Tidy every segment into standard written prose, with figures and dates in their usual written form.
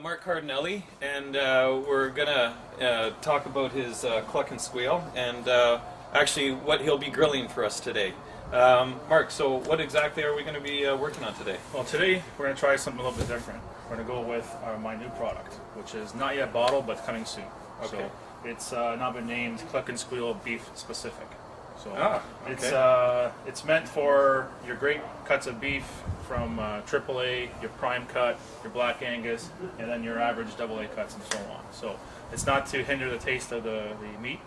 Marc Cardinali, and we're gonna talk about his cluck and squeal, and actually what he'll be grilling for us today. Marc, so what exactly are we going to be working on today? Well, today we're going to try something a little bit different. We're going to go with my new product, which is not yet bottled, but coming soon. Okay. So it's now been named Cluck and Squeal Beef Specific. So okay. it's meant for your great cuts of beef from AAA, your prime cut, your black Angus, and then your average AA cuts and so on. So it's not to hinder the taste of the meat,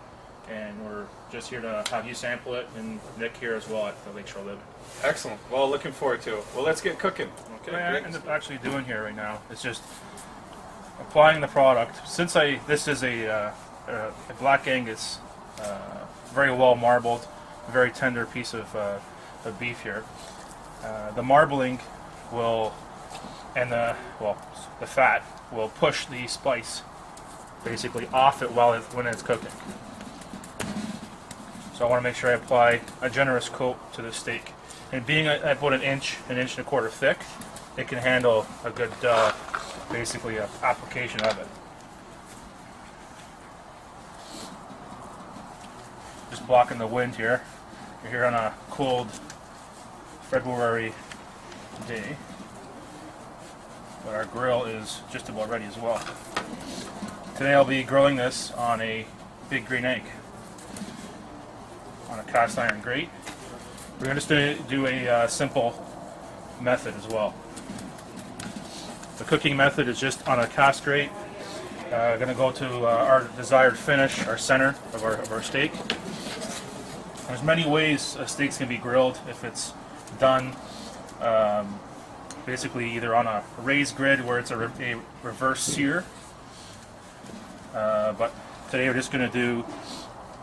and we're just here to have you sample it, and Nick here as well at the Lakeshore Living. Excellent. Well, looking forward to it. Well, let's get cooking. Okay. What I end up actually doing here right now is just applying the product. Since this is a black Angus, very well marbled, very tender piece of beef here. The marbling will, and the fat will push the spice basically off it when it's cooking. So I want to make sure I apply a generous coat to the steak. And being about an inch and a quarter thick, it can handle a good, basically, application of it. Just blocking the wind here. You're here on a cold February day, but our grill is just about ready as well. Today I'll be grilling this on a big green egg on a cast iron grate. We're just going to do a simple method as well. The cooking method is just on a cast grate. Going to go to our desired finish, our center of our steak. There's many ways steaks can be grilled if it's done basically either on a raised grid where it's a reverse sear, but today we're just going to do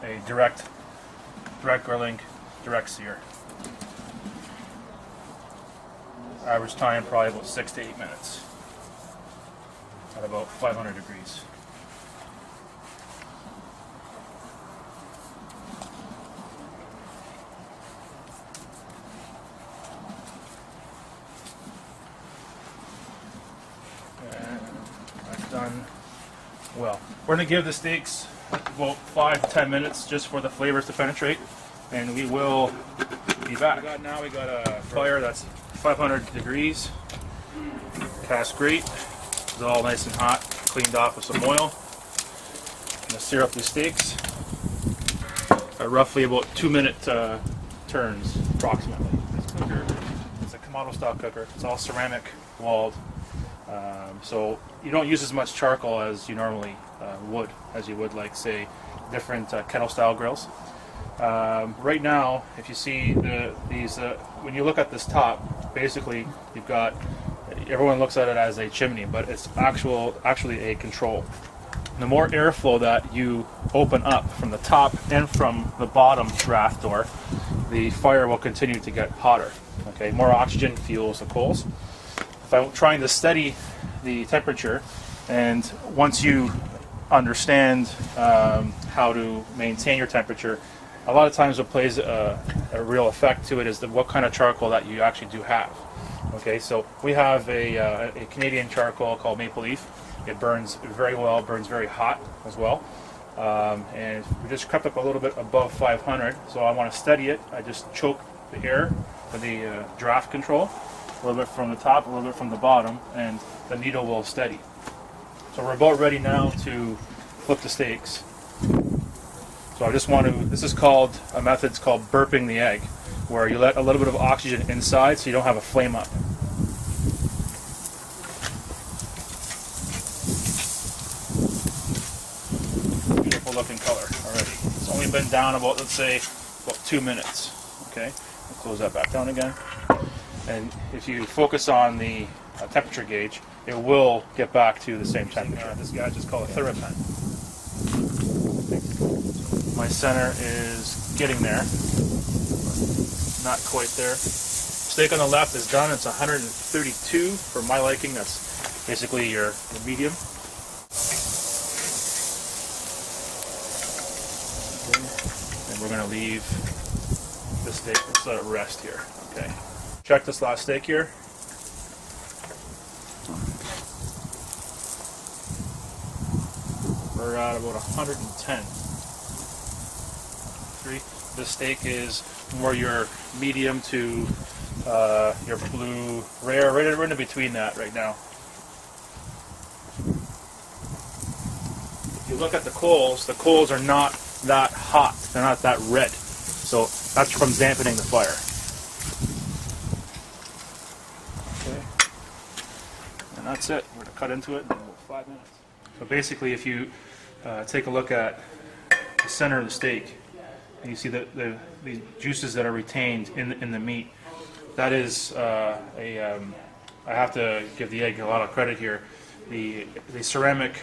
a direct grilling, direct sear. Average time probably about 6 to 8 minutes at about 500 degrees. Done well. We're going to give the steaks about 5 to 10 minutes just for the flavors to penetrate, and we will be back. Now we got a fire that's 500 degrees, cast grate. It's all nice and hot, cleaned off with some oil. I'm going to sear up the steaks at roughly about 2-minute turns, approximately. This cooker, it's a Kamado style cooker. It's all ceramic walled. So you don't use as much charcoal as you normally would, like, say, different kettle style grills. Right now, if you see these, when you look at this top, basically you've got, everyone looks at it as a chimney, but it's actually a control. The more airflow that you open up from the top and from the bottom draft door, the fire will continue to get hotter. Okay, more oxygen fuels the coals. If I'm trying to steady the temperature, and once you understand how to maintain your temperature, a lot of times what plays a real effect to it is what kind of charcoal that you actually do have. Okay, so we have a Canadian charcoal called Maple Leaf. It burns very well, burns very hot as well, and we just crept up a little bit above 500, so I want to steady it. I just choke the air with the draft control, a little bit from the top, a little bit from the bottom, and the needle will steady. So we're about ready now to flip the steaks. So I just want to, this is called, a method's called burping the egg, where you let a little bit of oxygen inside so you don't have a flame up. Beautiful looking color already. It's only been down about, let's say, about 2 minutes. Okay, I'll close that back down again. And if you focus on the temperature gauge, it will get back to the same temperature. This guy just called a ThermaPen. My center is getting there. Not quite there. Steak on the left is done. It's 132 for my liking. That's basically your medium. Okay. And we're going to leave the steak. Let's let it rest here. Okay. Check this last steak here. We're at about 110. This steak is more your medium to your blue rare. We're in between that right now. If you look at the coals are not that hot. They're not that red. So that's from dampening the fire. Okay. And that's it. We're going to cut into it in about 5 minutes. So basically, if you take a look at the center of the steak, and you see the juices that are retained in the meat, that is I have to give the egg a lot of credit here. The ceramic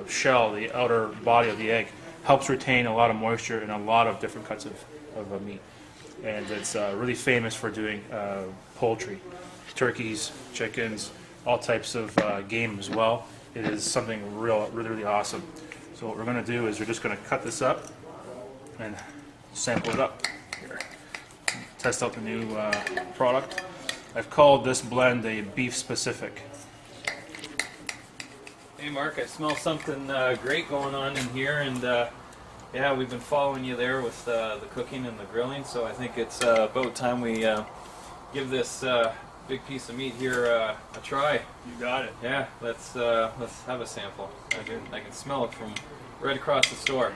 shell, the outer body of the egg, helps retain a lot of moisture in a lot of different cuts of meat. And it's really famous for doing poultry, turkeys, chickens, all types of game as well. It is something really awesome. So what we're going to do is we're just going to cut this up and sample it up here. Test out the new product. I've called this blend a beef specific. Hey Mark, I smell something great going on in here, and yeah, we've been following you there with the cooking and the grilling, so I think it's about time we give this big piece of meat here a try. You got it. Yeah, let's have a sample. I can smell it from right across the store.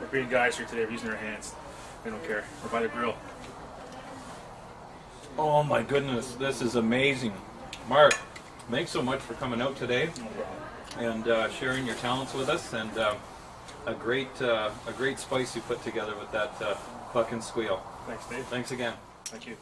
Our green guys here today are using their hands. They don't care. We're by the grill. Oh my goodness, this is amazing. Mark, thanks so much for coming out today and sharing your talents with us, and a great spice you put together with that cluck and squeal. Thanks, Dave. Thanks again. Thank you.